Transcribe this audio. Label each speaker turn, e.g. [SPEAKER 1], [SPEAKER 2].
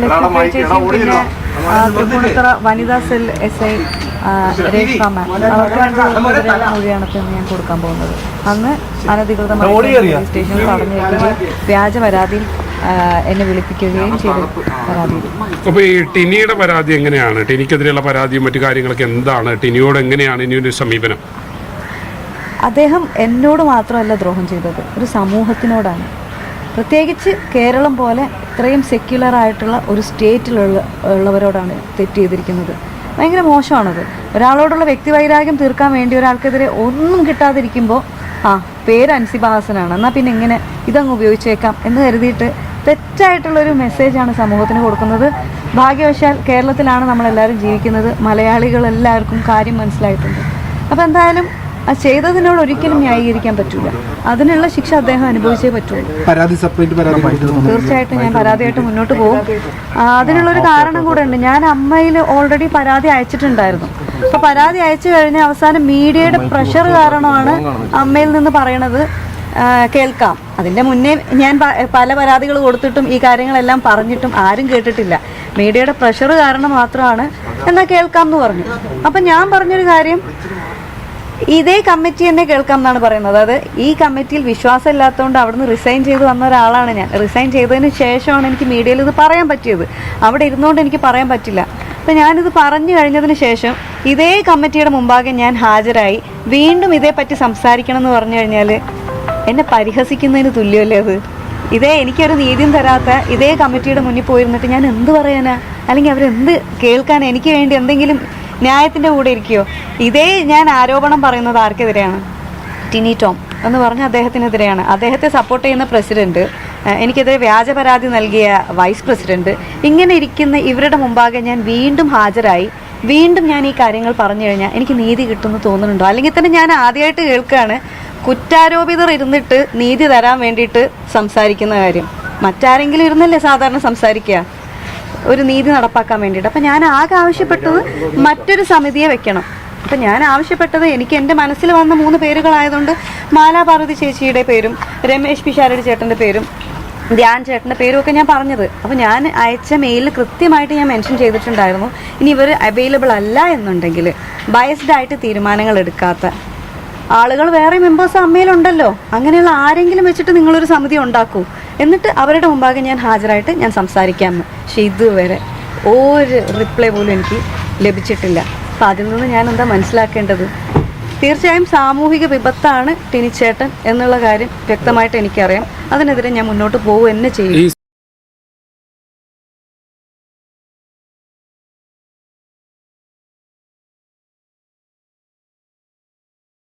[SPEAKER 1] ലക്ഷ്മി ചേച്ചി പിന്നെ തൃപ്പൂണിത്തുറ വനിതാ സെൽ SI രേഷ്മ മാം അവർക്ക് വേണ്ടിയുള്ള മൊഴിയാണ് ഞാൻ കൊടുക്കാൻ പോകുന്നത്. അന്ന് അനധികൃതമായി പോലീസ് സ്റ്റേഷനിൽ പറഞ്ഞു വയ്ക്കുകയും വ്യാജ പരാതിയിൽ എന്നെ വിളിപ്പിക്കുകയും ചെയ്തു. പരാതി
[SPEAKER 2] അപ്പോൾ ഈ ടിനിയുടെ പരാതി എങ്ങനെയാണ്? ടിനിക്കെതിരെയുള്ള പരാതിയും മറ്റു കാര്യങ്ങളൊക്കെ എന്താണ്? ടിനിയോട് എങ്ങനെയാണ് ഇനിയൊരു സമീപനം?
[SPEAKER 1] അദ്ദേഹം എന്നോട് മാത്രമല്ല ദ്രോഹം ചെയ്തത്, ഒരു സമൂഹത്തിനോടാണ്. പ്രത്യേകിച്ച് കേരളം പോലെ ഇത്രയും സെക്യുലറായിട്ടുള്ള ഒരു സ്റ്റേറ്റിലുള്ളവരോടാണ് തെറ്റ് ചെയ്തിരിക്കുന്നത്. ഭയങ്കര മോശമാണത്. ഒരാളോടുള്ള വ്യക്തിവൈരാഗ്യം തീർക്കാൻ വേണ്ടി ഒരാൾക്കെതിരെ ഒന്നും കിട്ടാതിരിക്കുമ്പോൾ പേര് അൻസിബ ഹാസനാണ്, എന്നാൽ പിന്നെ ഇങ്ങനെ ഇതങ്ങ് ഉപയോഗിച്ചേക്കാം എന്ന് കരുതിയിട്ട് തെറ്റായിട്ടുള്ളൊരു മെസ്സേജാണ് സമൂഹത്തിന് കൊടുക്കുന്നത്. ഭാഗ്യവശാൽ കേരളത്തിലാണ് നമ്മളെല്ലാവരും ജീവിക്കുന്നത്. മലയാളികളെല്ലാവർക്കും കാര്യം മനസ്സിലായിട്ടുണ്ട്. അപ്പോൾ എന്തായാലും ആ ചെയ്തതിനോട് ഒരിക്കലും ന്യായീകരിക്കാൻ പറ്റില്ല. അതിനുള്ള ശിക്ഷ അദ്ദേഹം അനുഭവിച്ചേ പറ്റുള്ളൂ. തീർച്ചയായിട്ടും ഞാൻ പരാതിയായിട്ട് മുന്നോട്ട് പോകും. അതിനുള്ളൊരു കാരണം കൂടെ ഉണ്ട്. ഞാൻ അമ്മയിൽ ഓൾറെഡി പരാതി അയച്ചിട്ടുണ്ടായിരുന്നു. അപ്പോൾ പരാതി അയച്ചു കഴിഞ്ഞ അവസാനം മീഡിയയുടെ പ്രഷർ കാരണമാണ് അമ്മയിൽ നിന്ന് പറയണത് കേൾക്കാം. അതിൻ്റെ മുന്നേ ഞാൻ പല പരാതികൾ കൊടുത്തിട്ടും ഈ കാര്യങ്ങളെല്ലാം പറഞ്ഞിട്ടും ആരും കേട്ടിട്ടില്ല. മീഡിയയുടെ പ്രഷർ കാരണം മാത്രമാണ് എന്നാൽ കേൾക്കാം എന്ന് പറഞ്ഞു. അപ്പം ഞാൻ പറഞ്ഞൊരു കാര്യം, ഇതേ കമ്മിറ്റി തന്നെ കേൾക്കാം എന്നാണ് പറയുന്നത്. അത് ഈ കമ്മിറ്റിയിൽ വിശ്വാസം ഇല്ലാത്തതുകൊണ്ട് അവിടുന്ന് റിസൈൻ ചെയ്ത് വന്ന ഒരാളാണ് ഞാൻ. റിസൈൻ ചെയ്തതിന് ശേഷമാണ് എനിക്ക് മീഡിയയിൽ ഇത് പറയാൻ പറ്റിയത്. അവിടെ ഇരുന്നുകൊണ്ട് എനിക്ക് പറയാൻ പറ്റില്ല. അപ്പം ഞാനിത് പറഞ്ഞു കഴിഞ്ഞതിന് ശേഷം ഇതേ കമ്മിറ്റിയുടെ മുമ്പാകെ ഞാൻ ഹാജരായി വീണ്ടും ഇതേപ്പറ്റി സംസാരിക്കണം എന്ന് പറഞ്ഞു കഴിഞ്ഞാൽ എന്നെ പരിഹസിക്കുന്നതിന് തുല്യമല്ലേ അത്? എനിക്കൊരു നീതിയും തരാത്ത ഇതേ കമ്മിറ്റിയുടെ മുന്നിൽ പോയിരുന്നിട്ട് ഞാൻ എന്ത് പറയാനാ? അല്ലെങ്കിൽ അവരെന്ത് കേൾക്കാൻ? എനിക്ക് വേണ്ടി എന്തെങ്കിലും ന്യായത്തിൻ്റെ കൂടെ ഇരിക്കുകയോ? ഞാൻ ആരോപണം പറയുന്നത് ആർക്കെതിരെയാണ്? ടിനി ടോം എന്ന് പറഞ്ഞ അദ്ദേഹത്തിനെതിരെയാണ്. അദ്ദേഹത്തെ സപ്പോർട്ട് ചെയ്യുന്ന പ്രസിഡന്റ്, എനിക്കെതിരെ വ്യാജ പരാതി നൽകിയ വൈസ് പ്രസിഡന്റ്, ഇങ്ങനെ ഇരിക്കുന്ന ഇവരുടെ മുമ്പാകെ ഞാൻ വീണ്ടും ഹാജരായി വീണ്ടും ഞാൻ ഈ കാര്യങ്ങൾ പറഞ്ഞു കഴിഞ്ഞാൽ എനിക്ക് നീതി കിട്ടുമെന്ന് തോന്നുന്നുണ്ടോ? അല്ലെങ്കിൽ തന്നെ ഞാൻ ആദ്യമായിട്ട് കേൾക്കുകയാണ് കുറ്റാരോപിതർ ഇരുന്നിട്ട് നീതി തരാൻ വേണ്ടിയിട്ട് സംസാരിക്കുന്ന കാര്യം. മറ്റാരെങ്കിലും ഇരുന്നല്ലേ സാധാരണ സംസാരിക്കുക ഒരു നീതി നടപ്പാക്കാൻ വേണ്ടിയിട്ട്. അപ്പം ഞാൻ ആകെ ആവശ്യപ്പെട്ടത് മറ്റൊരു സമിതിയെ വെക്കണം. അപ്പം ഞാൻ ആവശ്യപ്പെട്ടത് എനിക്ക് എൻ്റെ മനസ്സിൽ വന്ന 3 പേരുകളായതുകൊണ്ട് മാലാ പാർവതി ചേച്ചിയുടെ പേരും രമേശ് പിഷാരടി ചേട്ടൻ്റെ പേരും ധ്യാൻ ചേട്ടൻ്റെ പേരും ഒക്കെ ഞാൻ പറഞ്ഞത്. അപ്പോൾ ഞാൻ അയച്ച മെയിലിൽ കൃത്യമായിട്ട് ഞാൻ മെൻഷൻ ചെയ്തിട്ടുണ്ടായിരുന്നു, ഇനി ഇവർ അവൈലബിൾ അല്ല എന്നുണ്ടെങ്കിൽ ബയസ്ഡ് ആയിട്ട് തീരുമാനങ്ങൾ എടുക്കാത്ത ആളുകൾ വേറെ മെമ്പേഴ്സ് അമ്മയിലുണ്ടല്ലോ, അങ്ങനെയുള്ള ആരെങ്കിലും വെച്ചിട്ട് നിങ്ങളൊരു സമിതി ഉണ്ടാക്കൂ, എന്നിട്ട് അവരുടെ മുമ്പാകെ ഞാൻ ഹാജരായിട്ട് ഞാൻ സംസാരിക്കാമെന്ന്. പക്ഷെ ഇതുവരെ ഒരു റിപ്ലൈ പോലും എനിക്ക് ലഭിച്ചിട്ടില്ല. അപ്പം അതിൽ നിന്ന് ഞാൻ എന്താ മനസ്സിലാക്കേണ്ടത്? തീർച്ചയായും സാമൂഹിക വിപത്താണ് ടിനിച്ചേട്ടൻ എന്നുള്ള കാര്യം വ്യക്തമായിട്ട് എനിക്കറിയാം. അതിനെതിരെ ഞാൻ മുന്നോട്ട് പോകുക തന്നെ ചെയ്യും.